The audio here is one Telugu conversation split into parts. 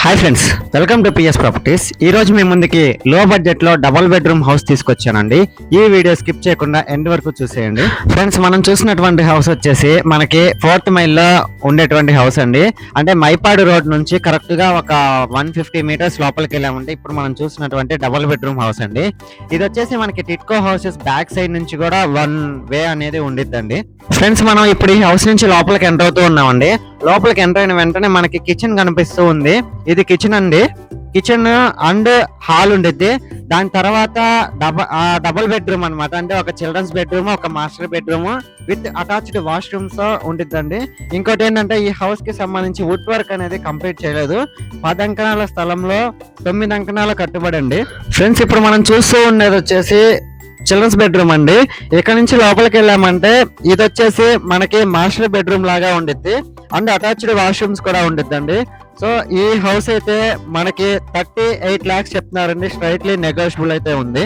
Hi friends, welcome to PS properties. ఈ రోజు మీ ముందుకి లో బడ్జెట్ లో డబుల్ బెడ్రూమ్ హౌస్ తీసుకొచ్చానండి. ఈ వీడియో స్కిప్ చేయకుండా ఎండ్ వరకు చూసేయండి. ఫ్రెండ్స్, మనం చూసినటువంటి హౌస్ వచ్చేసి మనకి 4th మైల్ లో ఉండేటువంటి హౌస్ అండి. అంటే మైపాడు రోడ్ నుంచి కరెక్ట్ గా ఒక 150 మీటర్స్ లోపలికి వెళ్ళామంటే ఇప్పుడు మనం చూసినటువంటి డబుల్ బెడ్రూమ్ హౌస్ అండి. ఇది వచ్చేసి మనకి టిట్కో హౌసెస్ బ్యాక్ సైడ్ నుంచి కూడా 1 వే అనేది ఉండిద్దండి. ఫ్రెండ్స్, మనం ఇప్పుడు ఈ హౌస్ నుంచి లోపలికి ఎంటర్ అవుతూ ఉన్నామండి. లోపలికి ఎంటర్ అయిన వెంటనే మనకి కిచెన్ కనిపిస్తూ ఉంది. ఇది కిచెన్ అండి. కిచెన్ అండ్ హాల్ ఉండిద్ది. దాని తర్వాత డబుల్ బెడ్రూమ్ అన్నమాట. అంటే ఒక చిల్డ్రన్స్ బెడ్రూమ్, ఒక master bedroom with attached washrooms ఉండిద్దండి. ఇంకోటి ఏంటంటే ఈ హౌస్ కి సంబంధించి వుడ్ వర్క్ అనేది కంప్లీట్ చేయలేదు. 10 అంకణాల స్థలంలో 9 అంకణాలు కట్టుబడి అండి. ఫ్రెండ్స్, ఇప్పుడు మనం చూస్తూ ఉండేది వచ్చేసి చిల్డ్రన్స్ బెడ్రూమ్ అండి. ఇక్కడ నుంచి లోపలికి వెళ్ళామంటే ఇది వచ్చేసి మనకి మాస్టర్ బెడ్రూమ్ లాగా ఉండిద్ది అండ్ అటాచ్డ్ వాష్రూమ్స్ కూడా ఉండిద్దండి. సో ఈ హౌస్ అయితే మనకి 38 lakhs చెప్తున్నారండి. స్ట్రైట్లీ నెగోషియబుల్ అయితే ఉంది.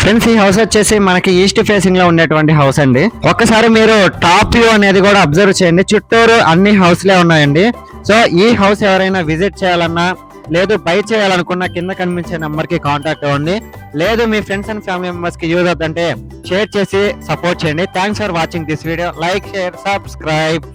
ఫ్రెండ్స్, ఈ హౌస్ వచ్చేసి మనకి ఈస్ట్ ఫేసింగ్ లో ఉండేటువంటి హౌస్ అండి. ఒక్కసారి మీరు టాప్ వ్యూ అనేది కూడా అబ్జర్వ్ చేయండి. చుట్టూరు అన్ని హౌస్లే ఉన్నాయండి. సో ఈ హౌస్ ఎవరైనా విజిట్ చేయాలన్నా లేదు బై చేయాలనుకున్న కింద కనిపించే నెంబర్ కి కాంటాక్ట్ అవ్వండి. లేదు మీ ఫ్రెండ్స్ అండ్ ఫ్యామిలీ మెంబర్స్ కి యూజ్ అవుతుంటే షేర్ చేసి సపోర్ట్ చేయండి. Thanks for watching this video. Like, share, subscribe.